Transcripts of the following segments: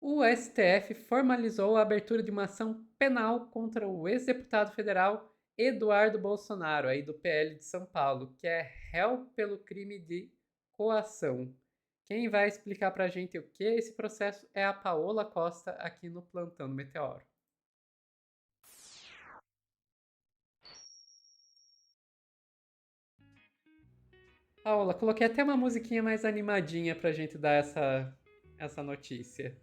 O STF formalizou a abertura de uma ação penal contra o ex-deputado federal Eduardo Bolsonaro, aí do PL de São Paulo, que é réu pelo crime de coação. Quem vai explicar pra gente o que é esse processo é a Paola Costa, aqui no Plantão do Meteoro. Paola, coloquei até uma musiquinha mais animadinha pra gente dar essa notícia.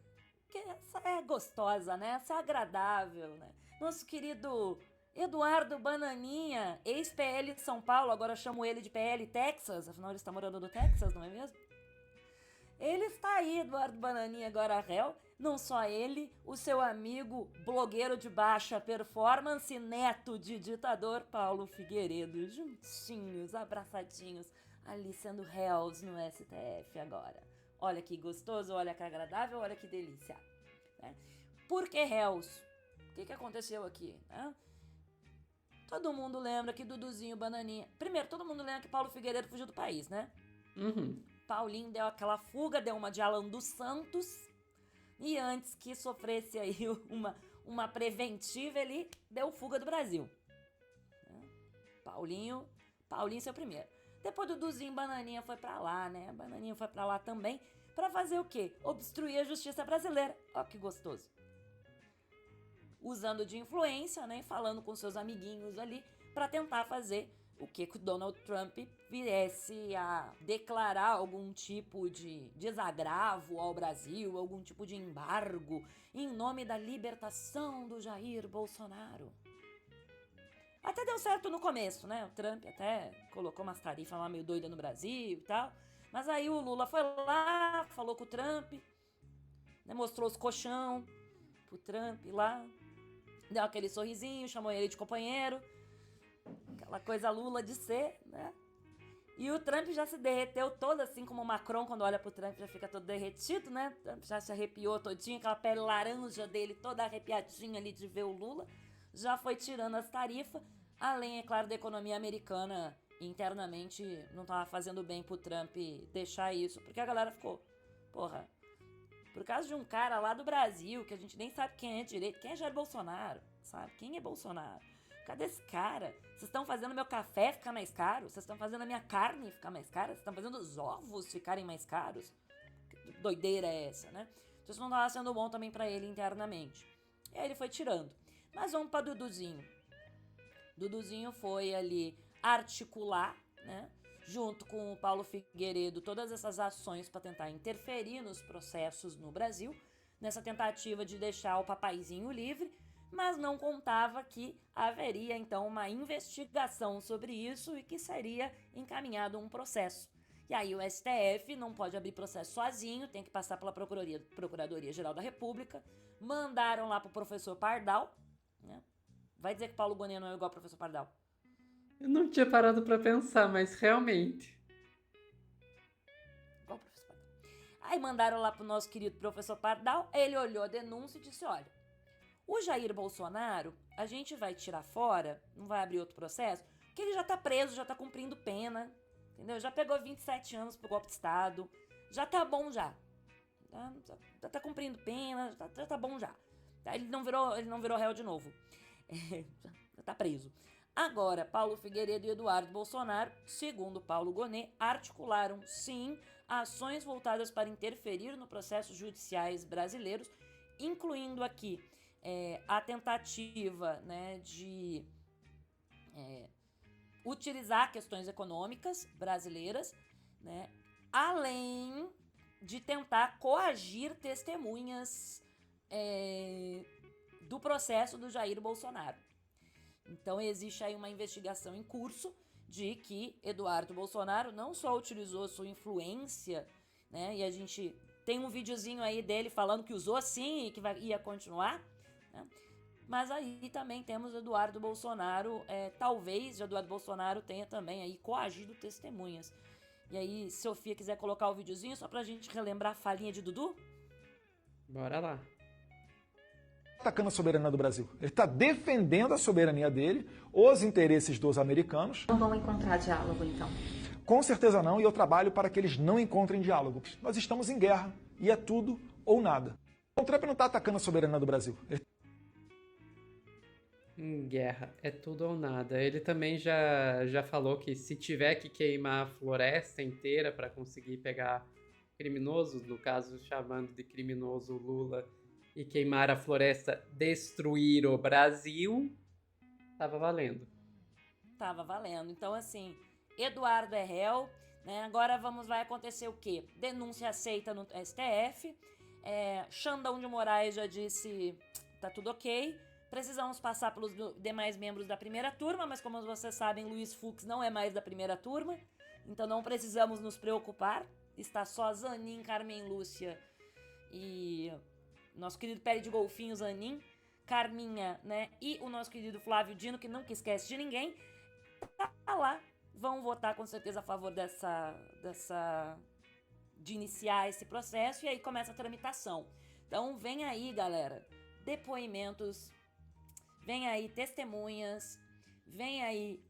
Que essa é gostosa, né? Essa é agradável, né? Nosso querido Eduardo Bananinha, ex-PL de São Paulo, agora chamo ele de PL Texas, afinal ele está morando no Texas, não é mesmo? Ele está aí, Eduardo Bananinha, agora réu. Não só ele, o seu amigo blogueiro de baixa performance, neto de ditador Paulo Figueiredo, juntinhos, abraçadinhos, ali sendo réus no STF agora. Olha que gostoso, olha que agradável, olha que delícia. Né? Por que réus? O que aconteceu aqui? Né? Todo mundo lembra que Duduzinho Bananinha. Primeiro, todo mundo lembra que Paulo Figueiredo fugiu do país, né? Uhum. Paulinho deu aquela fuga, deu uma de Alan dos Santos. E antes que sofresse aí uma preventiva, ele deu fuga do Brasil. Paulinho, Paulinho seu primeiro. Depois Duduzinho Bananinha foi pra lá, né? Bananinha foi pra lá também. Pra fazer o quê? Obstruir a justiça brasileira. Ó que gostoso. Usando de influência, né? Falando com seus amiguinhos ali pra tentar fazer o que o Donald Trump viesse a declarar algum tipo de desagravo ao Brasil, algum tipo de embargo em nome da libertação do Jair Bolsonaro. Até deu certo no começo, né? O Trump até colocou umas tarifas lá meio doida no Brasil e tal. Mas aí o Lula foi lá, falou com o Trump, né? Mostrou os colchão pro Trump lá, deu aquele sorrisinho, chamou ele de companheiro. Aquela coisa Lula de ser, né? E o Trump já se derreteu todo, assim como o Macron, quando olha pro Trump, já fica todo derretido, né? O Trump já se arrepiou todinho, aquela pele laranja dele toda arrepiadinha ali de ver o Lula. Já foi tirando as tarifas, além, é claro, da economia americana internamente não tava fazendo bem pro Trump deixar isso, porque a galera ficou, porra, por causa de um cara lá do Brasil, que a gente nem sabe quem é direito, quem é Jair Bolsonaro, sabe? Quem é Bolsonaro? Cadê esse cara? Vocês estão fazendo meu café ficar mais caro? Vocês estão fazendo a minha carne ficar mais cara? Vocês estão fazendo os ovos ficarem mais caros? Que doideira é essa, né? Então isso não estava sendo bom também para ele internamente. E aí ele foi tirando. Mas vamos para Duduzinho. Duduzinho foi ali articular, né? Junto com o Paulo Figueiredo, todas essas ações para tentar interferir nos processos no Brasil, nessa tentativa de deixar o papaizinho livre, mas não contava que haveria então uma investigação sobre isso e que seria encaminhado um processo. E aí o STF não pode abrir processo sozinho, tem que passar pela Procuradoria-Geral da República. Mandaram lá pro professor Pardal, né? Vai dizer que Paulo Gonet não é igual ao professor Pardal. Eu não tinha parado pra pensar, mas realmente. Igual o professor Pardal. Aí mandaram lá pro nosso querido professor Pardal, ele olhou a denúncia e disse, olha, o Jair Bolsonaro, a gente vai tirar fora, não vai abrir outro processo, porque ele já tá preso, já tá cumprindo pena, entendeu? Já pegou 27 anos pro golpe de Estado, já tá bom já. Já tá cumprindo pena, já tá bom já. Ele não virou réu de novo. Já tá preso. Agora, Paulo Figueiredo e Eduardo Bolsonaro, segundo Paulo Gonet, articularam, sim, ações voltadas para interferir no processos judiciais brasileiros, incluindo aqui a tentativa, né, de utilizar questões econômicas brasileiras, né, além de tentar coagir testemunhas do processo do Jair Bolsonaro. Então existe aí uma investigação em curso de que Eduardo Bolsonaro não só utilizou sua influência, né, e a gente tem um videozinho aí dele falando que usou sim e que ia continuar, né, mas aí também temos Eduardo Bolsonaro, talvez Eduardo Bolsonaro tenha também aí coagido testemunhas. E aí, se Sofia quiser colocar o videozinho só pra gente relembrar a falinha de Dudu? Bora lá. Atacando a soberania do Brasil. Ele está defendendo a soberania dele, os interesses dos americanos. Não vão encontrar diálogo, então? Com certeza não, e eu trabalho para que eles não encontrem diálogo. Nós estamos em guerra, e é tudo ou nada. O Trump não está atacando a soberania do Brasil. Em guerra, é tudo ou nada. Ele também já falou que se tiver que queimar a floresta inteira para conseguir pegar criminosos, no caso chamando de criminoso Lula, e queimar a floresta, destruir o Brasil, tava valendo. Tava valendo. Então, assim, Eduardo é réu, né? Agora vai acontecer o quê? Denúncia aceita no STF. Xandão de Moraes já disse, tá tudo ok. Precisamos passar pelos demais membros da primeira turma, mas como vocês sabem, Luiz Fux não é mais da primeira turma, então não precisamos nos preocupar. Está só Zanin, Carmen Lúcia e nosso querido pele de golfinho Zanin, Carminha, né? E o nosso querido Flávio Dino, que nunca esquece de ninguém. Tá lá, vão votar com certeza a favor de iniciar esse processo e aí começa a tramitação. Então vem aí, galera, depoimentos, vem aí testemunhas, vem aí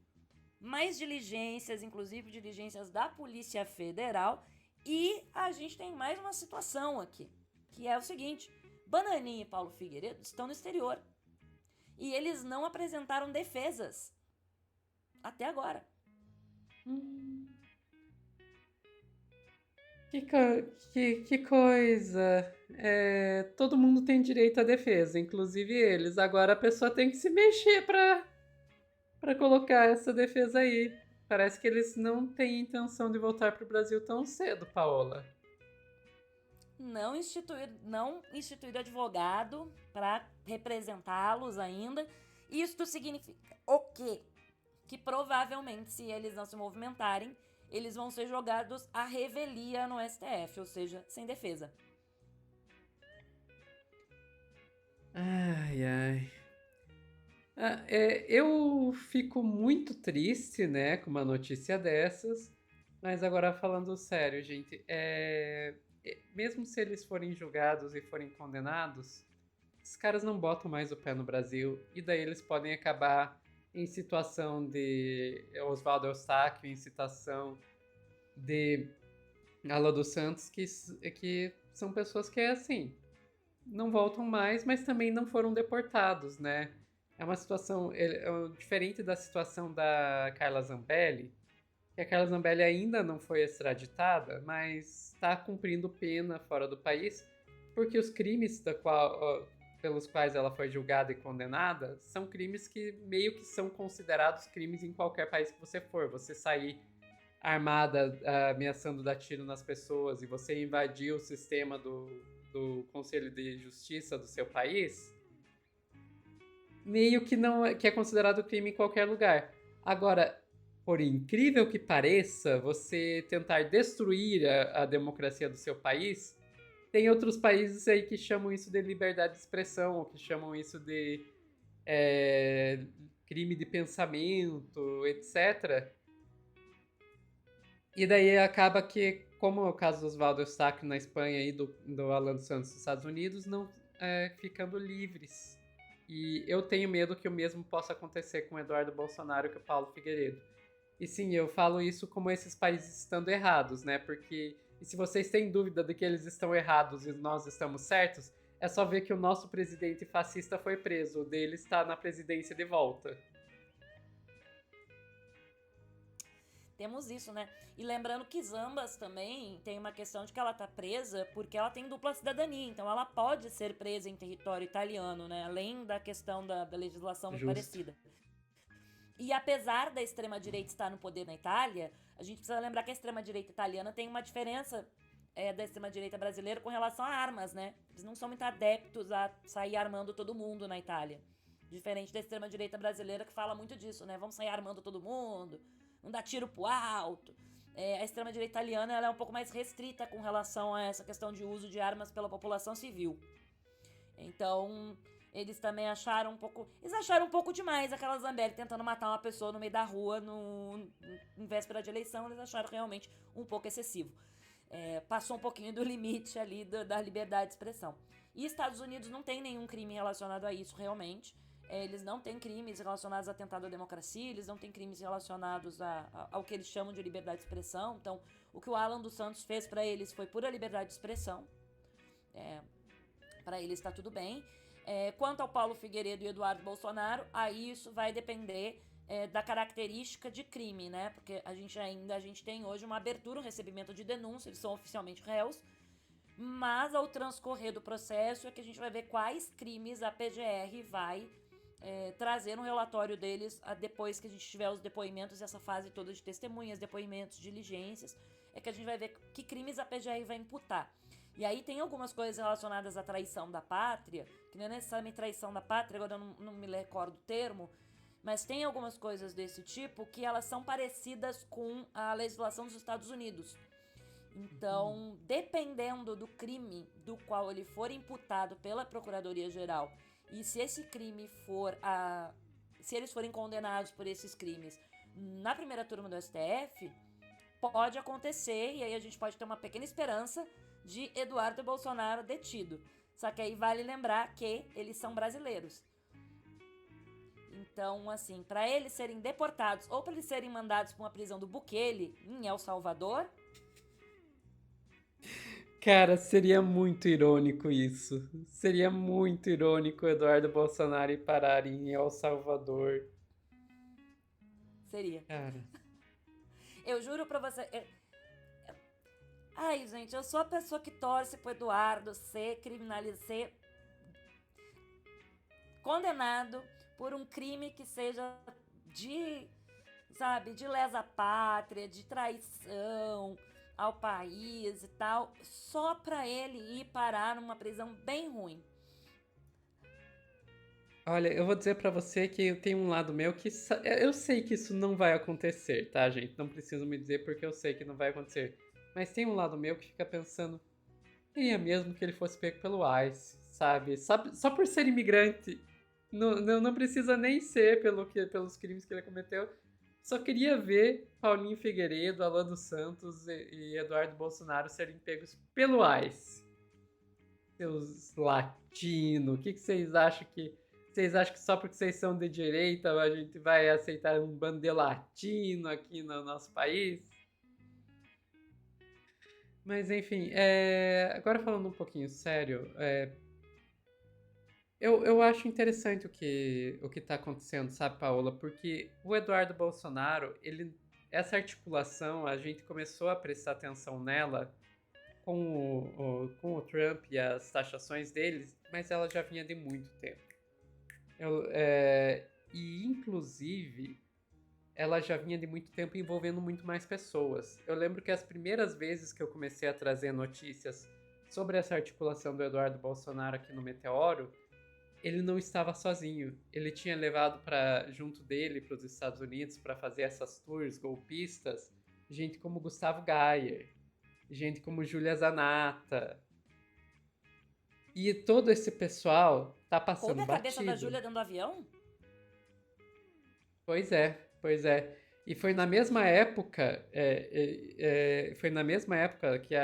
mais diligências, inclusive diligências da Polícia Federal. E a gente tem mais uma situação aqui, que é o seguinte: Bananinha e Paulo Figueiredo estão no exterior e eles não apresentaram defesas até agora. Que coisa. Todo mundo tem direito à defesa, inclusive eles. Agora a pessoa tem que se mexer pra colocar essa defesa aí. Parece que eles não têm intenção de voltar pro Brasil tão cedo, Paola. Não instituído advogado para representá-los ainda. Isto significa o quê? Que provavelmente, se eles não se movimentarem, eles vão ser jogados à revelia no STF, ou seja, sem defesa. Ai, ai. Eu fico muito triste, né, com uma notícia dessas, mas agora falando sério, gente, mesmo se eles forem julgados e forem condenados, esses caras não botam mais o pé no Brasil e daí eles podem acabar em situação de Oswaldo Eustáquio, em situação de Ala dos Santos, que são pessoas que assim, não voltam mais, mas também não foram deportados, né? É uma situação diferente da situação da Carla Zambelli, que a Carla Zambelli ainda não foi extraditada, mas está cumprindo pena fora do país, porque os crimes pelos quais ela foi julgada e condenada são crimes que meio que são considerados crimes em qualquer país que você for. Você sair armada, ameaçando dar tiro nas pessoas e você invadir o sistema do Conselho de Justiça do seu país, meio que que é considerado crime em qualquer lugar. Agora, por incrível que pareça, você tentar destruir a democracia do seu país, tem outros países aí que chamam isso de liberdade de expressão, ou que chamam isso de crime de pensamento, etc. E daí acaba que, como é o caso do Oswaldo Eustáquio na Espanha e do Alan dos Santos nos Estados Unidos, não ficando livres. E eu tenho medo que o mesmo possa acontecer com o Eduardo Bolsonaro e com o Paulo Figueiredo. E sim, eu falo isso como esses países estando errados, né? Porque e se vocês têm dúvida de que eles estão errados e nós estamos certos, é só ver que o nosso presidente fascista foi preso, o dele está na presidência de volta. Temos isso, né? E lembrando que Zambas também tem uma questão de que ela tá presa porque ela tem dupla cidadania, então ela pode ser presa em território italiano, né? Além da questão da legislação muito parecida. E apesar da extrema-direita estar no poder na Itália, a gente precisa lembrar que a extrema-direita italiana tem uma diferença da extrema-direita brasileira com relação a armas, né? Eles não são muito adeptos a sair armando todo mundo na Itália. Diferente da extrema-direita brasileira que fala muito disso, né? Vamos sair armando todo mundo, não dá tiro pro alto. A extrema-direita italiana ela é um pouco mais restrita com relação a essa questão de uso de armas pela população civil. Então, eles também acharam um pouco demais aquela Zambelli tentando matar uma pessoa no meio da rua em véspera de eleição. Eles acharam realmente um pouco excessivo. Passou um pouquinho do limite ali da liberdade de expressão. E Estados Unidos não tem nenhum crime relacionado a isso, realmente. Eles não têm crimes relacionados a atentado à democracia, eles não têm crimes relacionados ao que eles chamam de liberdade de expressão. Então, o que o Alan dos Santos fez para eles foi pura liberdade de expressão. Para ele está tudo bem. Quanto ao Paulo Figueiredo e Eduardo Bolsonaro, aí isso vai depender da característica de crime, né? Porque a gente tem hoje uma abertura, um recebimento de denúncia, eles são oficialmente réus, mas ao transcorrer do processo é que a gente vai ver quais crimes a PGR vai trazer no relatório deles depois que a gente tiver os depoimentos, essa fase toda de testemunhas, depoimentos, diligências, é que a gente vai ver que crimes a PGR vai imputar. E aí tem algumas coisas relacionadas à traição da pátria, que não é necessariamente traição da pátria, agora eu não me recordo o termo, mas tem algumas coisas desse tipo que elas são parecidas com a legislação dos Estados Unidos. Então, dependendo do crime do qual ele for imputado pela Procuradoria-Geral, e se esse crime se eles forem condenados por esses crimes na primeira turma do STF, pode acontecer, e aí a gente pode ter uma pequena esperança de Eduardo Bolsonaro detido. Só que aí vale lembrar que eles são brasileiros. Então, assim, para eles serem deportados ou para eles serem mandados para uma prisão do Bukele em El Salvador... Cara, seria muito irônico isso. Seria muito irônico o Eduardo Bolsonaro ir parar em El Salvador. Seria. Cara. Eu juro pra você... Ai, gente, eu sou a pessoa que torce pro Eduardo ser condenado por um crime que seja de lesa pátria, de traição ao país e tal, só pra ele ir parar numa prisão bem ruim. Olha, eu vou dizer pra você que tem um lado meu que... Eu sei que isso não vai acontecer, tá, gente? Não preciso me dizer porque eu sei que não vai acontecer. Mas tem um lado meu que fica pensando... Queria mesmo que ele fosse pego pelo ICE, sabe? Só por ser imigrante. Não precisa nem ser pelos crimes que ele cometeu. Só queria ver Paulinho Figueiredo, Alan dos Santos e Eduardo Bolsonaro serem pegos pelo ICE. Seus latinos, o que vocês acham que... Vocês acham que só porque vocês são de direita a gente vai aceitar um bando de latino aqui no nosso país? Mas enfim, agora falando um pouquinho sério, eu acho interessante o que está acontecendo, sabe, Paola? Porque o Eduardo Bolsonaro, essa articulação, a gente começou a prestar atenção nela com o Trump e as taxações deles, mas ela já vinha de muito tempo. E, inclusive, ela já vinha de muito tempo envolvendo muito mais pessoas. Eu lembro que as primeiras vezes que eu comecei a trazer notícias sobre essa articulação do Eduardo Bolsonaro aqui no Meteoro, ele não estava sozinho. Ele tinha levado junto dele para os Estados Unidos para fazer essas tours golpistas gente como Gustavo Gayer, gente como Júlia Zanata. E todo esse pessoal tá passando Coube a batido. cabeça da Júlia dentro do avião? Pois é. E foi na mesma época, que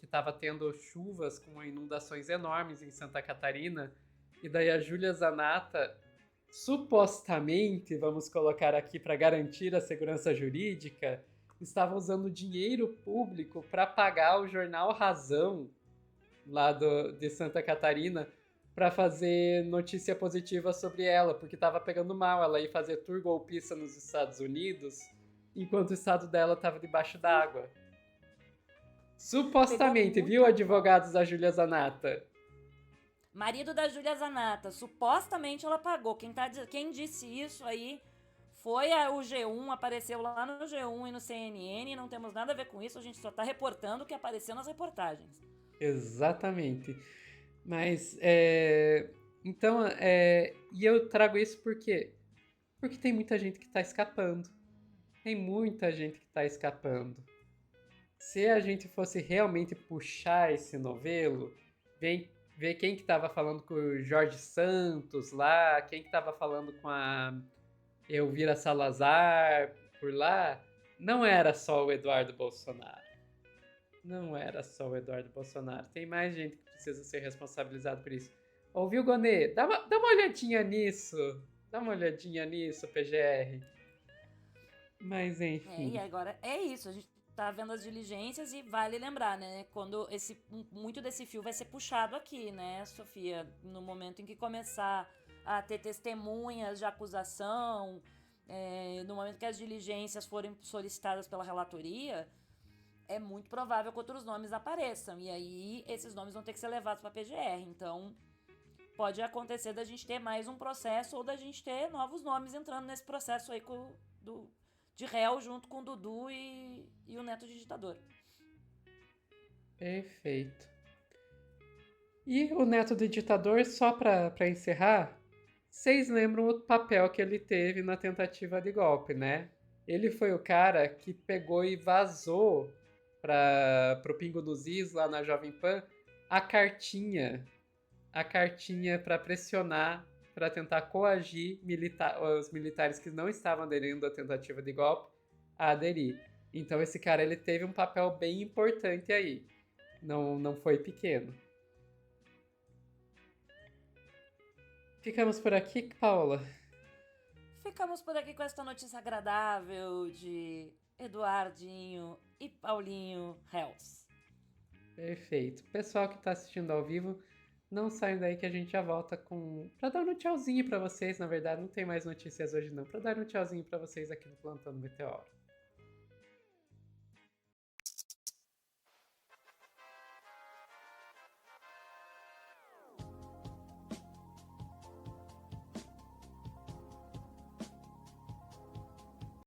estava tendo chuvas com inundações enormes em Santa Catarina. E daí a Júlia Zanata, supostamente, vamos colocar aqui para garantir a segurança jurídica, estava usando dinheiro público para pagar o jornal Razão, lá de Santa Catarina, para fazer notícia positiva sobre ela, porque estava pegando mal ela ir fazer tour golpista nos Estados Unidos, enquanto o estado dela estava debaixo d'água. Supostamente, viu, advogados da Júlia Zanata? Marido da Júlia Zanata, supostamente ela pagou. Quem disse isso aí foi o G1, apareceu lá no G1 e no CNN, não temos nada a ver com isso, a gente só está reportando o que apareceu nas reportagens. Exatamente. Mas, então, e eu trago isso por quê? Porque tem muita gente que está escapando. Tem muita gente que está escapando. Se a gente fosse realmente puxar esse novelo, ver quem que estava falando com o Jorge Santos lá, quem que estava falando com a Elvira Salazar por lá, não era só o Eduardo Bolsonaro. Não era só o Eduardo Bolsonaro. Tem mais gente que precisa ser responsabilizado por isso. Ouviu, Gonê? Dá uma olhadinha nisso. Dá uma olhadinha nisso, PGR. Mas, enfim. E agora é isso. A gente tá vendo as diligências e vale lembrar, né? Quando muito desse fio vai ser puxado aqui, né, Sofia? No momento em que começar a ter testemunhas de acusação, no momento que as diligências forem solicitadas pela relatoria, é muito provável que outros nomes apareçam. E aí, esses nomes vão ter que ser levados para a PGR. Então, pode acontecer da gente ter mais um processo ou da gente ter novos nomes entrando nesse processo aí de réu junto com o Dudu e o neto de ditador. Perfeito. E o neto do ditador, só para encerrar, vocês lembram o papel que ele teve na tentativa de golpe, né? Ele foi o cara que pegou e vazou pro Pingo dos Is, lá na Jovem Pan, a cartinha para pressionar, para tentar coagir os militares que não estavam aderindo à tentativa de golpe a aderir. Então esse cara ele teve um papel bem importante aí. Não foi pequeno. Ficamos por aqui, Paula? Ficamos por aqui com esta notícia agradável de Eduardinho e Paulinho réus. Perfeito. Pessoal que está assistindo ao vivo, não saiam daí que a gente já volta para dar um tchauzinho para vocês. Na verdade, não tem mais notícias hoje não. Para dar um tchauzinho para vocês aqui no Plantão do Meteoro.